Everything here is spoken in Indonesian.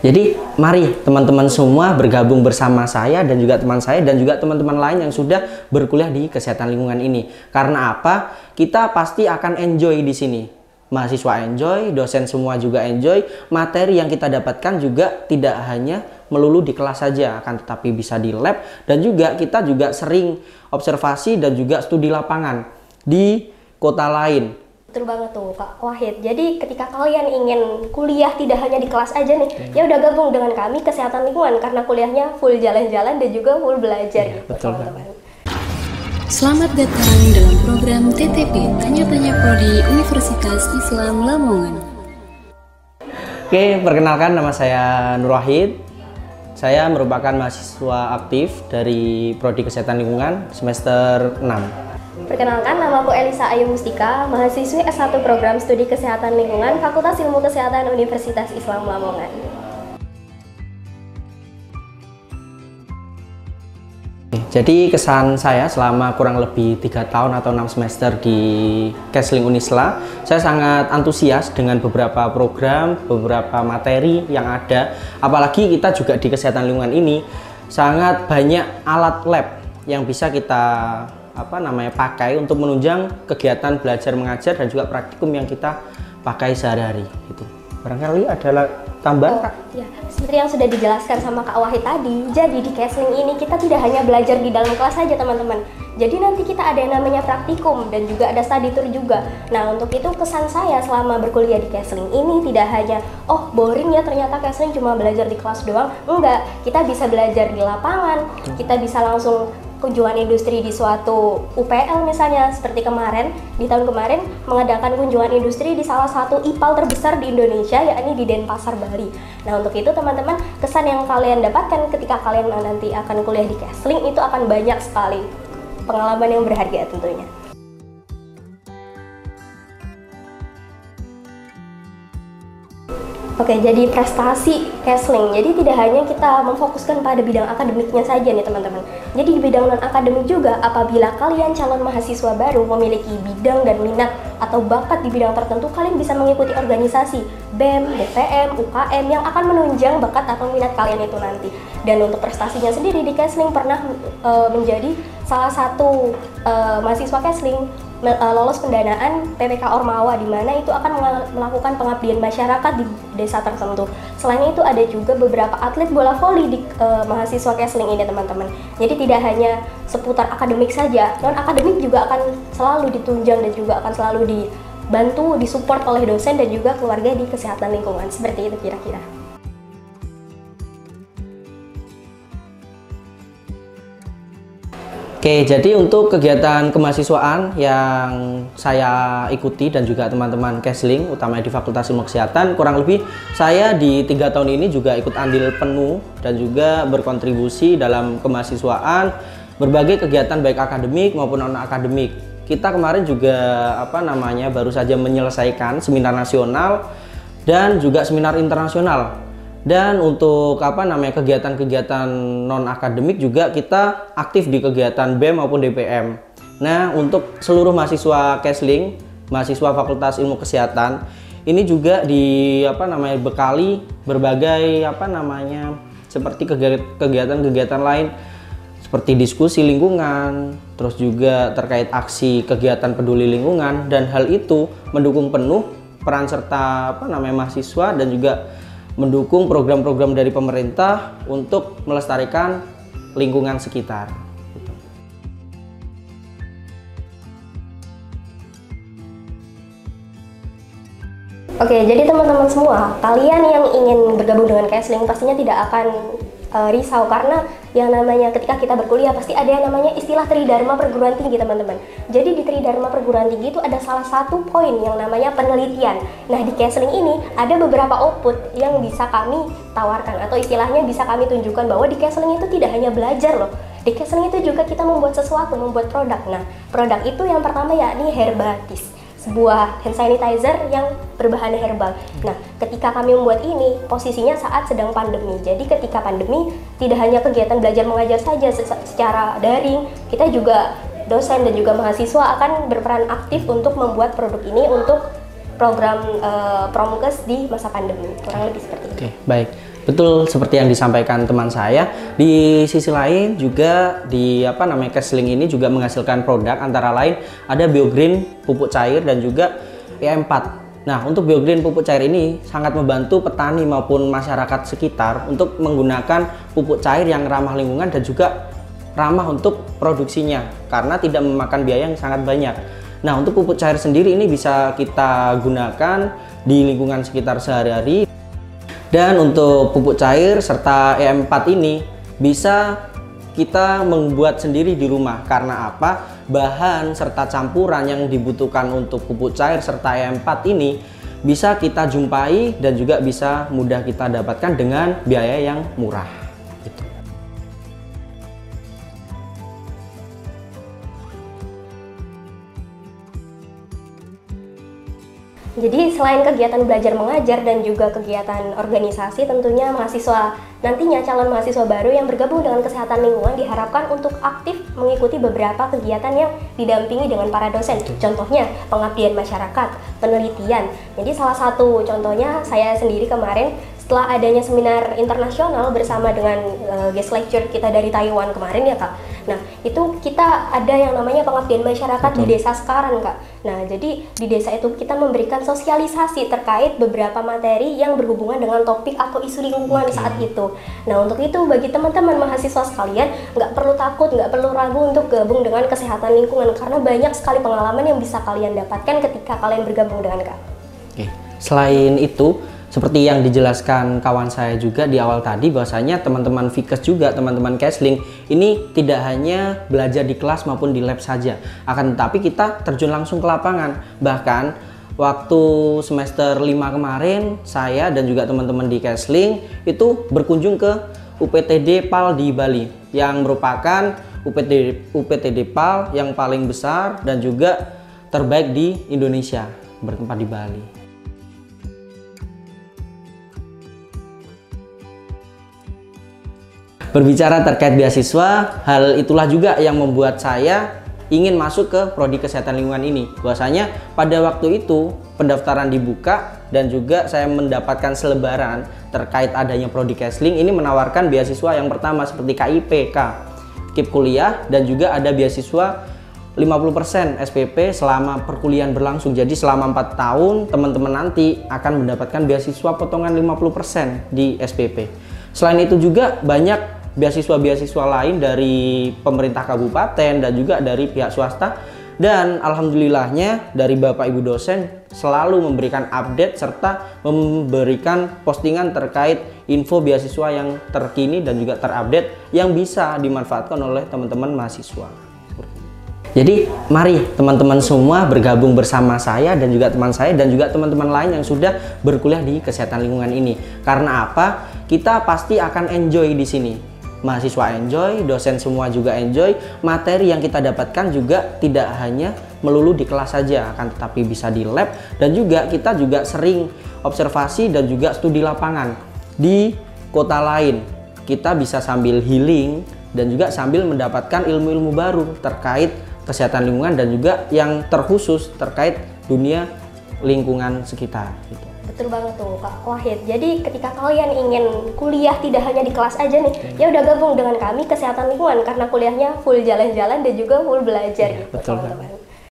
Jadi mari teman-teman semua bergabung bersama saya dan juga teman saya dan juga teman-teman lain yang sudah berkuliah di kesehatan lingkungan ini. Karena apa? Kita pasti akan enjoy di sini. Mahasiswa enjoy, dosen semua juga enjoy. Materi yang kita dapatkan juga tidak hanya melulu di kelas saja, akan tetapi bisa di lab dan juga kita juga sering observasi dan juga studi lapangan di kota lain. Betul banget tuh Kak Wahid. Jadi ketika kalian ingin kuliah tidak hanya di kelas aja nih, ya udah gabung dengan kami kesehatan lingkungan karena kuliahnya full jalan-jalan dan juga full belajar gitu teman-teman. Selamat datang dalam program TTP Tanya-Tanya Prodi Universitas Islam Lamongan. Oke, perkenalkan nama saya Nur Wahid. Saya merupakan mahasiswa aktif dari Prodi Kesehatan Lingkungan semester 6. Perkenalkan, namaku Elisa Ayu Mustika, mahasiswi S1 Program Studi Kesehatan Lingkungan Fakultas Ilmu Kesehatan Universitas Islam Lamongan. Jadi kesan saya selama kurang lebih 3 tahun atau 6 semester di Kesling Unisla, saya sangat antusias dengan beberapa program, beberapa materi yang ada. Apalagi kita juga di kesehatan lingkungan ini sangat banyak alat lab yang bisa kita pakai untuk menunjang kegiatan belajar mengajar dan juga praktikum yang kita pakai sehari-hari gitu. Barangkali ada tambahan, Kak? Ya, seperti yang sudah dijelaskan sama Kak Wahid tadi, jadi di Kesling ini kita tidak hanya belajar di dalam kelas saja teman-teman. Jadi nanti kita ada yang namanya praktikum dan juga ada study tour juga. Nah, untuk itu kesan saya selama berkuliah di Kesling ini tidak hanya boring ya ternyata Kesling cuma belajar di kelas doang. Enggak, kita bisa belajar di lapangan, kita bisa langsung kunjungan industri di suatu UPL misalnya, seperti kemarin, di tahun kemarin mengadakan kunjungan industri di salah satu IPAL terbesar di Indonesia, yakni di Denpasar, Bali. Nah, untuk itu teman-teman, kesan yang kalian dapatkan ketika kalian nanti akan kuliah di Kesling itu akan banyak sekali pengalaman yang berharga tentunya. Oke, jadi prestasi Kesling. Jadi tidak hanya kita memfokuskan pada bidang akademiknya saja nih teman-teman. Jadi di bidang non-akademik juga, apabila kalian calon mahasiswa baru memiliki bidang dan minat atau bakat di bidang tertentu, kalian bisa mengikuti organisasi BEM, BPM, UKM yang akan menunjang bakat atau minat kalian itu nanti. Dan untuk prestasinya sendiri di Kesling pernah menjadi salah satu mahasiswa Kesling lolos pendanaan PPK Ormawa, di mana itu akan melakukan pengabdian masyarakat di desa tertentu. Selain itu ada juga beberapa atlet bola voli di mahasiswa Kesling ini teman-teman. Jadi tidak hanya seputar akademik saja, non akademik juga akan selalu ditunjang dan juga akan selalu dibantu, disupport oleh dosen dan juga keluarga di kesehatan lingkungan. Seperti itu kira-kira. Oke, jadi untuk kegiatan kemahasiswaan yang saya ikuti dan juga teman-teman Kesling, utamanya di Fakultas Ilmu Kesehatan, kurang lebih saya di 3 tahun ini juga ikut andil penuh dan juga berkontribusi dalam kemahasiswaan berbagai kegiatan baik akademik maupun non-akademik. Kita kemarin juga baru saja menyelesaikan seminar nasional dan juga seminar internasional. Dan untuk kegiatan-kegiatan non-akademik juga kita aktif di kegiatan BEM maupun DPM. Nah, untuk seluruh mahasiswa Kesling, mahasiswa Fakultas Ilmu Kesehatan, ini juga bekali berbagai seperti kegiatan-kegiatan lain seperti diskusi lingkungan, terus juga terkait aksi kegiatan peduli lingkungan, dan hal itu mendukung penuh peran serta mahasiswa dan juga mendukung program-program dari pemerintah untuk melestarikan lingkungan sekitar. Oke, jadi teman-teman semua, kalian yang ingin bergabung dengan Kesling pastinya tidak akan risau, karena yang namanya ketika kita berkuliah pasti ada yang namanya istilah Tridharma perguruan tinggi teman-teman. Jadi di Tridharma perguruan tinggi itu ada salah satu poin yang namanya penelitian. Nah, di Kesling ini ada beberapa output yang bisa kami tawarkan atau istilahnya bisa kami tunjukkan bahwa di Kesling itu tidak hanya belajar loh. Di Kesling itu juga kita membuat sesuatu, membuat produk. Nah, produk itu yang pertama yakni Herbatis, sebuah hand sanitizer yang berbahan herbal. Nah, ketika kami membuat ini, posisinya saat sedang pandemi. Jadi ketika pandemi, tidak hanya kegiatan belajar mengajar saja secara daring, kita juga dosen dan juga mahasiswa akan berperan aktif untuk membuat produk ini untuk program Promkes di masa pandemi. Kurang lebih seperti itu. Oke, baik. Betul seperti yang disampaikan teman saya. Di sisi lain juga di Kesling ini juga menghasilkan produk antara lain ada BioGreen pupuk cair dan juga E4. Nah, untuk BioGreen pupuk cair ini sangat membantu petani maupun masyarakat sekitar untuk menggunakan pupuk cair yang ramah lingkungan dan juga ramah untuk produksinya karena tidak memakan biaya yang sangat banyak. Nah, untuk pupuk cair sendiri ini bisa kita gunakan di lingkungan sekitar sehari-hari. Dan untuk pupuk cair serta E4 ini bisa kita membuat sendiri di rumah. Karena apa? Bahan serta campuran yang dibutuhkan untuk pupuk cair serta E4 ini bisa kita jumpai dan juga bisa mudah kita dapatkan dengan biaya yang murah. Gitu. Jadi selain kegiatan belajar mengajar dan juga kegiatan organisasi, tentunya mahasiswa nantinya calon mahasiswa baru yang bergabung dengan kesehatan lingkungan diharapkan untuk aktif mengikuti beberapa kegiatan yang didampingi dengan para dosen. Contohnya pengabdian masyarakat, penelitian. Jadi salah satu contohnya saya sendiri kemarin setelah adanya seminar internasional bersama dengan guest lecture kita dari Taiwan kemarin ya Kak. Nah itu kita ada yang namanya pengabdian masyarakat di desa sekarang Kak. Nah jadi di desa itu kita memberikan sosialisasi terkait beberapa materi yang berhubungan dengan topik atau isu lingkungan saat itu. Nah untuk itu bagi teman-teman mahasiswa sekalian nggak perlu takut, nggak perlu ragu untuk gabung dengan kesehatan lingkungan karena banyak sekali pengalaman yang bisa kalian dapatkan ketika kalian bergabung dengan Kak. Oke. Selain itu seperti yang dijelaskan kawan saya juga di awal tadi bahwasanya teman-teman Fikes juga, teman-teman Kesling ini tidak hanya belajar di kelas maupun di lab saja, akan tetapi kita terjun langsung ke lapangan. Bahkan waktu semester 5 kemarin saya dan juga teman-teman di Kesling itu berkunjung ke UPTD PAL di Bali yang merupakan UPTD PAL yang paling besar dan juga terbaik di Indonesia, bertempat di Bali. Berbicara terkait beasiswa, hal itulah juga yang membuat saya ingin masuk ke prodi kesehatan lingkungan ini. Bahwasanya pada waktu itu pendaftaran dibuka dan juga saya mendapatkan selebaran terkait adanya prodi Kesling ini menawarkan beasiswa yang pertama seperti KIP, KIP kuliah dan juga ada beasiswa 50% SPP selama perkuliahan berlangsung. Jadi selama 4 tahun teman-teman nanti akan mendapatkan beasiswa potongan 50% di SPP. Selain itu juga banyak beasiswa-beasiswa lain dari pemerintah kabupaten dan juga dari pihak swasta, dan alhamdulillahnya dari Bapak Ibu dosen selalu memberikan update serta memberikan postingan terkait info beasiswa yang terkini dan juga terupdate yang bisa dimanfaatkan oleh teman-teman mahasiswa. Jadi mari teman-teman semua bergabung bersama saya dan juga teman saya dan juga teman-teman lain yang sudah berkuliah di kesehatan lingkungan ini. Karena apa? Kita pasti akan enjoy di sini. Mahasiswa enjoy, dosen semua juga enjoy. Materi yang kita dapatkan juga tidak hanya melulu di kelas saja, akan tetapi bisa di lab dan juga kita juga sering observasi dan juga studi lapangan di kota lain. Kita bisa sambil healing dan juga sambil mendapatkan ilmu-ilmu baru terkait kesehatan lingkungan dan juga yang terkhusus terkait dunia lingkungan sekitar gitu. Betul banget tuh Kak Wahid. Jadi ketika kalian ingin kuliah tidak hanya di kelas aja nih, ya udah gabung dengan kami kesehatan lingkungan karena kuliahnya full jalan-jalan dan juga full belajar gitu betul, teman-teman.